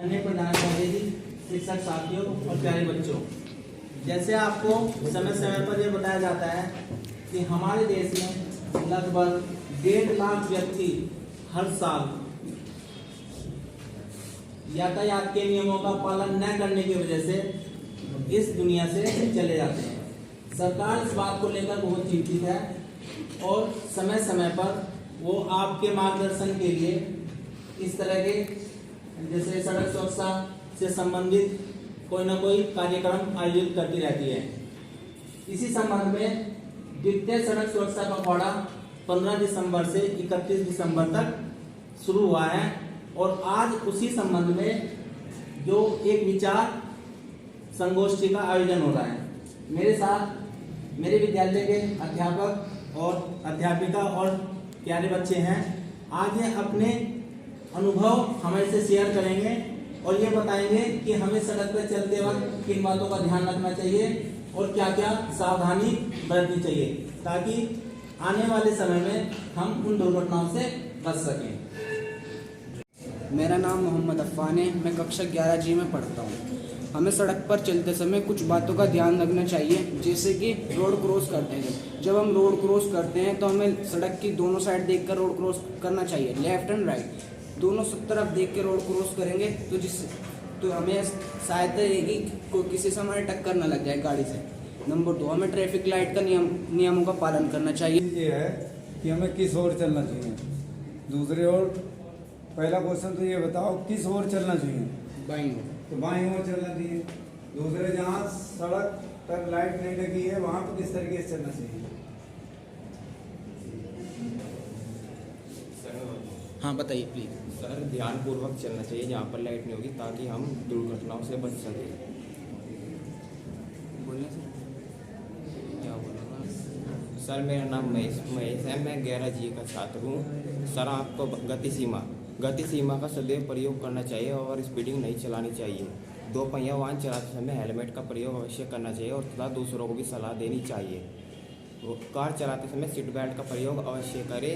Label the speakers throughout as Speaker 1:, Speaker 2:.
Speaker 1: प्रदान करेगी शिक्षक साथियों और प्यारे बच्चों, जैसे आपको समय समय पर यह बताया जाता है कि हमारे देश में लगभग 1.5 लाख व्यक्ति हर साल यातायात के नियमों का पालन न करने की वजह से इस दुनिया से चले जाते हैं। सरकार इस बात को लेकर बहुत चिंतित है और समय समय पर वो आपके मार्गदर्शन के लिए इस तरह के जैसे सड़क सुरक्षा से संबंधित कोई ना कोई कार्यक्रम आयोजित करती रहती है। इसी संबंध में द्वितीय सड़क सुरक्षा पखवाड़ा 15 दिसंबर से 31 दिसंबर तक शुरू हुआ है और आज उसी संबंध में जो एक विचार संगोष्ठी का आयोजन हो रहा है। मेरे साथ मेरे विद्यालय के अध्यापक और अध्यापिका और प्यारे बच्चे हैं। आज ये अपने अनुभव हमारे से शेयर करेंगे और ये बताएंगे कि हमें सड़क पर चलते वक्त किन बातों का ध्यान रखना चाहिए और क्या क्या सावधानी बरतनी चाहिए ताकि आने वाले समय में हम उन दुर्घटनाओं से बच सकें।
Speaker 2: मेरा नाम मोहम्मद अफ़ान है। मैं कक्षा 11G में पढ़ता हूँ। हमें सड़क पर चलते समय कुछ बातों का ध्यान रखना चाहिए, जैसे कि रोड क्रॉस करते हैं। जब हम रोड क्रॉस करते हैं तो हमें सड़क की दोनों साइड देखकर रोड क्रॉस करना चाहिए, लेफ्ट एंड राइट दोनों तरफ देख के रोड क्रॉस करेंगे तो हमें सहायता रहेगी कि किसी से हमारे टक्कर न लग जाए गाड़ी से। नंबर 2, हमें ट्रैफिक लाइट का नियमों का पालन करना चाहिए।
Speaker 3: ये है कि हमें किस ओर चलना चाहिए। दूसरी ओर पहला क्वेश्चन तो ये बताओ किस ओर चलना चाहिए।
Speaker 2: बाईं ओर।
Speaker 3: तो बाईं ओर चलना चाहिए। दूसरे जहाँ सड़क पर लाइट नहीं लगी है वहाँ पर किस तरीके से चलना चाहिए।
Speaker 2: हाँ बताइए प्लीज।
Speaker 4: सर, ध्यानपूर्वक चलना चाहिए जहाँ पर लाइट नहीं होगी ताकि हम दुर्घटनाओं से बच सकें।
Speaker 2: बोलने से
Speaker 4: क्या बोलूँगा सर, मेरा नाम महेश है। मैं 11G का छात्र हूँ। सर, आपको गति सीमा का सदैव प्रयोग करना चाहिए और स्पीडिंग नहीं चलानी चाहिए। 2 पहिया वाहन चलाते समय हेलमेट का प्रयोग अवश्य करना चाहिए और तथा दूसरों को भी सलाह देनी चाहिए। कार चलाते समय सीट बेल्ट का प्रयोग अवश्य करें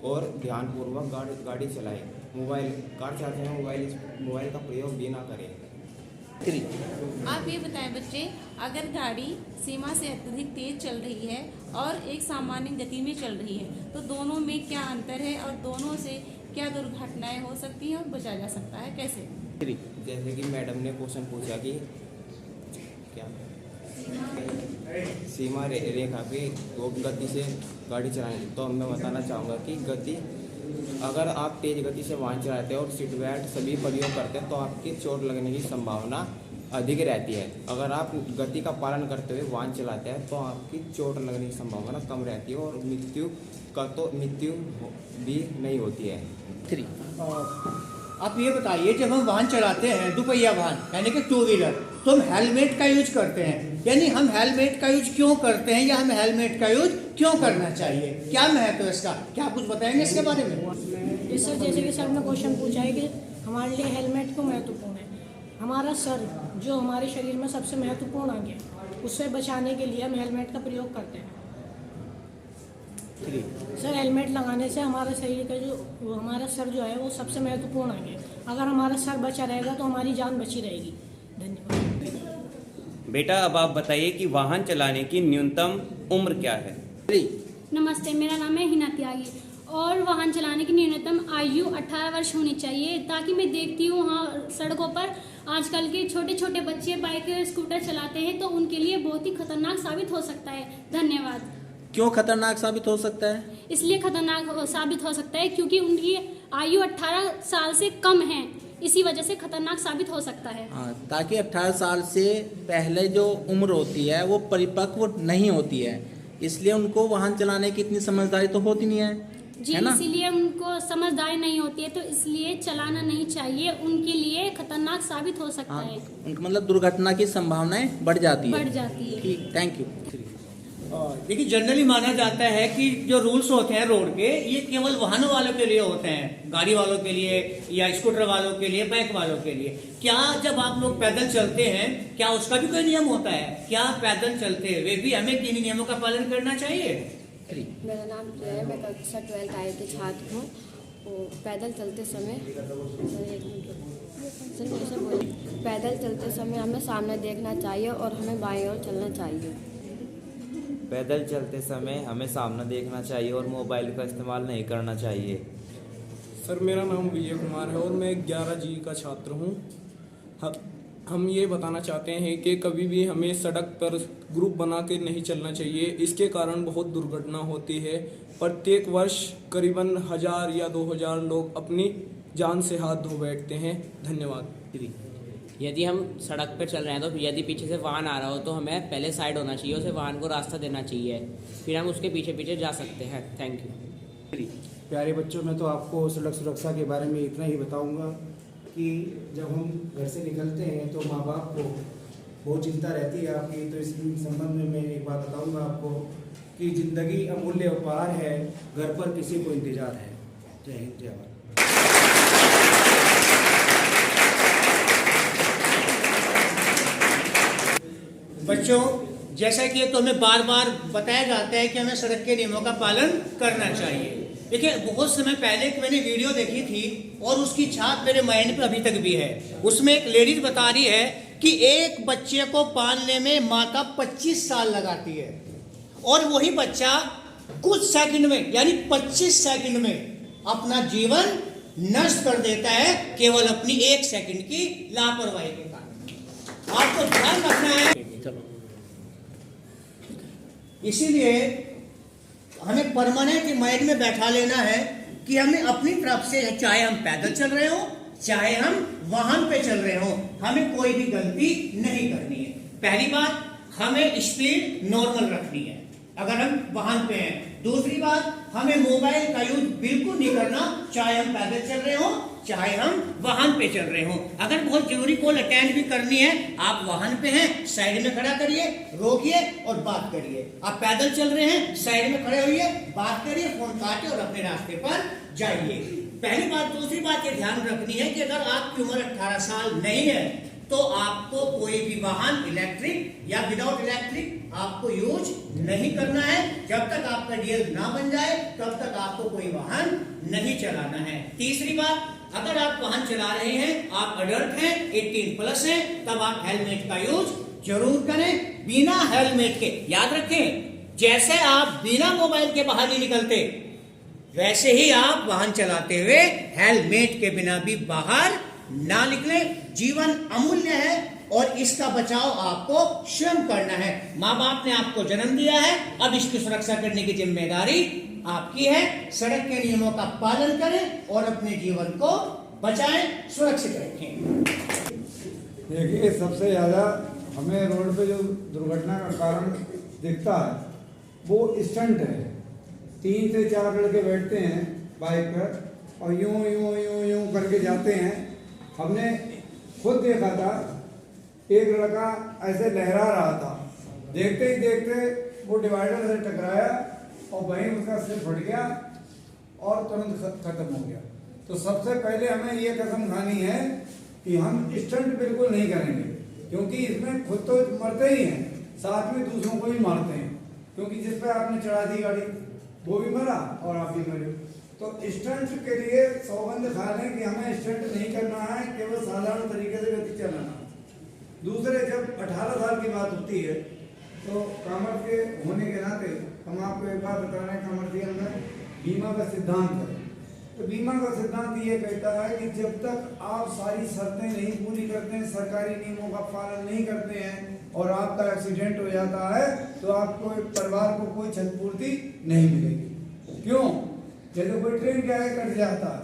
Speaker 4: और ध्यानपूर्वक गाड़ी चलाएं। कार चलाते समय मोबाइल का प्रयोग भी ना करें।
Speaker 5: आप ये बताएं बच्चे, अगर गाड़ी सीमा से अत्यधिक तेज चल रही है और एक सामान्य गति में चल रही है तो दोनों में क्या अंतर है और दोनों से क्या दुर्घटनाएं हो सकती हैं और बचा जा सकता है, कैसे?
Speaker 4: जैसे कि मैडम ने क्वेश्चन पूछा कि क्या सीमा रेखा पे वो गति से गाड़ी चलाएंगे, तो मैं बताना चाहूँगा कि अगर आप तेज गति से वाहन चलाते हैं और सीट बेल्ट सभी प्रयोग करते हैं तो आपकी चोट लगने की संभावना अधिक रहती है। अगर आप गति का पालन करते हुए वाहन चलाते हैं तो आपकी चोट लगने की संभावना कम रहती है और मृत्यु भी नहीं होती है।
Speaker 6: आप ये बताइए, जब हम वाहन चलाते हैं दुपहिया वाहन यानी कि 2 व्हीलर, तो हम हेलमेट का यूज करते हैं। यानी हम हेलमेट का यूज क्यों करते हैं या हमें हेलमेट का यूज क्यों करना चाहिए, क्या महत्व है इसका, क्या कुछ बताएंगे इसके बारे में?
Speaker 7: सर, जैसे कि सर ने क्वेश्चन पूछा है कि हमारे लिए हेलमेट क्यों महत्वपूर्ण है। हमारा सर जो हमारे शरीर में सबसे महत्वपूर्ण अंग है, उससे बचाने के लिए हम हेलमेट का प्रयोग करते हैं। सर, हेलमेट लगाने से हमारा शरीर का हमारा सर जो है वो सबसे महत्वपूर्ण अंग है। अगर हमारा सर बचा रहेगा तो हमारी जान बची रहेगी। धन्यवाद।
Speaker 8: बेटा, अब आप बताइए कि वाहन चलाने की न्यूनतम उम्र क्या है।
Speaker 9: नमस्ते, मेरा नाम है हिना त्यागी और वाहन चलाने की न्यूनतम आयु 18 वर्ष होनी चाहिए, ताकि मैं देखती हूँ वहाँ सड़कों पर आजकल के छोटे छोटे बच्चे बाइक स्कूटर चलाते हैं तो उनके लिए बहुत ही खतरनाक साबित हो सकता है। धन्यवाद।
Speaker 1: क्यों खतरनाक साबित हो सकता है?
Speaker 9: इसलिए खतरनाक साबित हो सकता है क्योंकि उनकी आयु 18 साल से कम है, इसी वजह से खतरनाक साबित हो सकता है।
Speaker 1: ताकि 18 साल से पहले जो उम्र होती है वो परिपक्व नहीं होती है, इसलिए उनको वाहन चलाने की इतनी समझदारी तो होती नहीं है
Speaker 9: जी, इसीलिए उनको समझदारी नहीं होती है तो इसलिए चलाना नहीं चाहिए, उनके लिए खतरनाक साबित हो सकता है।
Speaker 1: उनका मतलब दुर्घटना की संभावनाएं बढ़ जाती है।
Speaker 9: ठीक,
Speaker 1: थैंक यू।
Speaker 6: देखिए, जनरली माना जाता है कि जो रूल्स होते हैं रोड के, ये केवल वाहन वालों के लिए होते हैं, गाड़ी वालों के लिए या स्कूटर वालों के लिए, बाइक वालों के लिए। क्या जब आप लोग पैदल चलते हैं क्या उसका भी कोई नियम होता है? क्या पैदल चलते हुए भी हमें किन नियमों का पालन करना चाहिए?
Speaker 10: मेरा नाम प्रिया है, मैं कक्षा 12 आए के छात्र हूँ। पैदल चलते समय पैदल चलते समय हमें सामने देखना चाहिए और हमें बाईं ओर चलना चाहिए।
Speaker 8: पैदल चलते समय हमें सामने देखना चाहिए और मोबाइल का इस्तेमाल नहीं करना चाहिए।
Speaker 11: सर मेरा नाम विजय कुमार है और मैं 11 जी का छात्र हूँ। हम ये बताना चाहते हैं कि कभी भी हमें सड़क पर ग्रुप बना के नहीं चलना चाहिए। इसके कारण बहुत दुर्घटना होती है। प्रत्येक वर्ष करीबन 1000 या 2000 लोग अपनी जान से हाथ धो बैठते हैं। धन्यवाद।
Speaker 12: यदि हम सड़क पर चल रहे हैं तो यदि पीछे से वाहन आ रहा हो तो हमें पहले साइड होना चाहिए, उसे वाहन को रास्ता देना चाहिए, फिर हम उसके पीछे पीछे जा सकते हैं। Thank you.
Speaker 2: प्यारे बच्चों, मैं तो आपको सड़क सुरक्षा के बारे में इतना ही बताऊंगा कि जब हम घर से निकलते हैं तो माँ बाप को बहुत चिंता रहती है आपकी। तो इस संबंध में मैं एक बात बताऊंगा आपको कि ज़िंदगी अमूल्य उपहार है, घर पर किसी को इंतज़ार है। जय हिंद, जय भारत।
Speaker 6: बच्चों, जैसा कि तो हमें बार बार बताया जाता है कि हमें सड़क के नियमों का पालन करना चाहिए। देखिए, बहुत समय पहले एक मैंने वीडियो देखी थी और उसकी छाप मेरे माइंड पे अभी तक भी है। उसमें एक लेडीज बता रही है कि एक बच्चे को पालने में माँ का 25 साल लगाती है और वही बच्चा कुछ सेकंड में यानी 25 सेकंड में अपना जीवन नष्ट कर देता है केवल अपनी 1 सेकंड की लापरवाही के कारण। आपको ध्यान रखना है। इसीलिए हमें परमानेंट माइंड में बैठा लेना है कि हमें अपनी तरफ से, चाहे हम पैदल चल रहे हो चाहे हम वाहन पे चल रहे हो, हमें कोई भी गलती नहीं करनी है। पहली बात, हमें स्पीड नॉर्मल रखनी है अगर हम वाहन पे हैं। दूसरी बात, हमें मोबाइल का यूज बिल्कुल नहीं करना, चाहे हम पैदल चल रहे हो चाहे हम वाहन पे चल रहे हो। अगर बहुत जरूरी कॉल अटेंड भी करनी है, आप वाहन पे हैं, साइड में खड़ा करिए, रोकिए और बात करिए। आप पैदल चल रहे हैं, साइड में खड़े होइए, बात करिए, फोन काटिए और अपने रास्ते पर जाइए। पहली बात। दूसरी बात ये ध्यान रखनी है कि अगर आपकी उम्र 18 साल नहीं है तो आपको कोई भी वाहन इलेक्ट्रिक या विदाउट इलेक्ट्रिक आपको यूज नहीं करना है। जब तक आपका डीएल ना बन जाए तब तक आपको कोई वाहन नहीं चलाना है। तीसरी बात, अगर आप वाहन चला रहे हैं, आप अडल्ट हैं, 18+ हैं, तब आप हेलमेट का यूज जरूर करें बिना हेलमेट के। याद रखें, जैसे आप बिना मोबाइल के बाहर नहीं निकलते वैसे ही आप वाहन चलाते हुए हेलमेट के बिना भी बाहर ना निकले। जीवन अमूल्य है और इसका बचाव आपको स्वयं करना है। माँ बाप ने आपको जन्म दिया है, अब इसकी सुरक्षा करने की जिम्मेदारी आपकी है। सड़क के नियमों का पालन करें और अपने जीवन को बचाएं, सुरक्षित रखें।
Speaker 3: देखिए, सबसे ज़्यादा हमें रोड पे जो दुर्घटना का कारण दिखता है वो स्टंट है। 3 से 4 लड़के बैठते हैं बाइक पर और यूं यूं यूं यूं करके जाते हैं। हमने खुद देखा था, एक लड़का ऐसे लहरा रहा था, देखते ही देखते वो डिवाइडर से टकराया और वहीं उसका सिर फट गया और तुरंत खत्म हो गया। तो सबसे पहले हमें ये कसम खानी है कि हम स्टंट बिल्कुल नहीं करेंगे, क्योंकि इसमें खुद तो मरते ही हैं, साथ में दूसरों को भी मारते हैं। क्योंकि जिस पर आपने चढ़ा दी गाड़ी वो भी मरा और आप भी मरे। तो स्टंट के लिए सौगंध खा लें कि हमें स्टंट नहीं करना है, केवल साधारण तरीके से गति चलाना। दूसरे, जब 18 साल की बात होती है तो कॉमर्स के होने के नाते हम आपको एक बात बता रहे हैं, कमर्शियल में बीमा का सिद्धांत है। तो बीमा का सिद्धांत ये कहता है कि जब तक आप सारी शर्तें नहीं पूरी करते हैं, सरकारी नियमों का पालन नहीं करते हैं और आपका एक्सीडेंट हो जाता है तो आपको परिवार को कोई क्षतिपूर्ति नहीं मिलेगी। क्यों? जैसे कोई ट्रेन के आगे कट जाता है,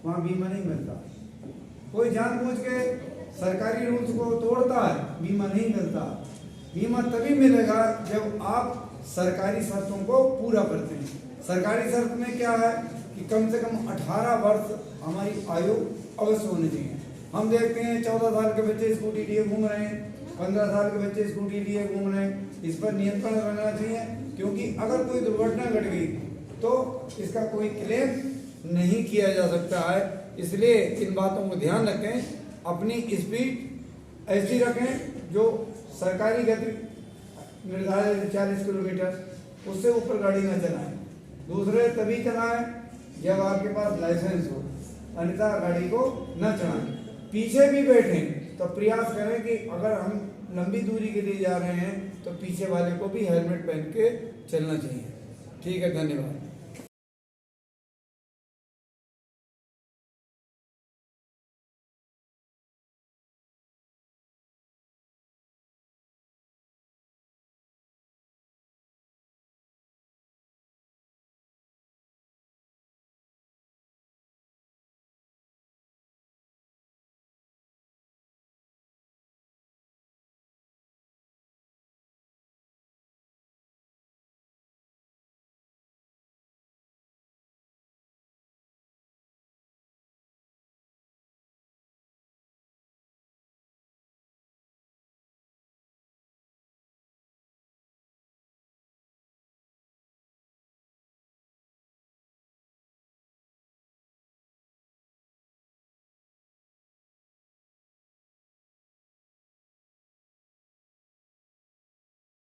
Speaker 3: वहाँ बीमा नहीं मिलता। कोई जानबूझ के सरकारी रूल्स को तोड़ता है, बीमा नहीं मिलता। बीमा तभी मिलेगा जब आप सरकारी शर्तों को पूरा करते हैं। सरकारी शर्त में क्या है कि कम से कम 18 वर्ष हमारी आयु अवश्य होनी चाहिए। हम देखते हैं 14 साल के बच्चे स्कूटी लिए घूम रहे हैं, 15 साल के बच्चे स्कूटी लिए घूम रहे हैं। इस पर नियंत्रण रहना चाहिए, क्योंकि अगर कोई दुर्घटना घट गई तो इसका कोई क्लेम नहीं किया जा सकता है। इसलिए इन बातों को ध्यान रखें, अपनी स्पीड ऐसी रखें जो सरकारी गति निर्धारित 40 किलोमीटर, उससे ऊपर गाड़ी न चलाएं। दूसरे, तभी चलाएं जब आपके पास लाइसेंस हो, अन्यथा गाड़ी को न चलाएं। पीछे भी बैठें तो प्रयास करें कि अगर हम लंबी दूरी के लिए जा रहे हैं तो पीछे वाले को भी हेलमेट पहन के चलना चाहिए। ठीक है, धन्यवाद।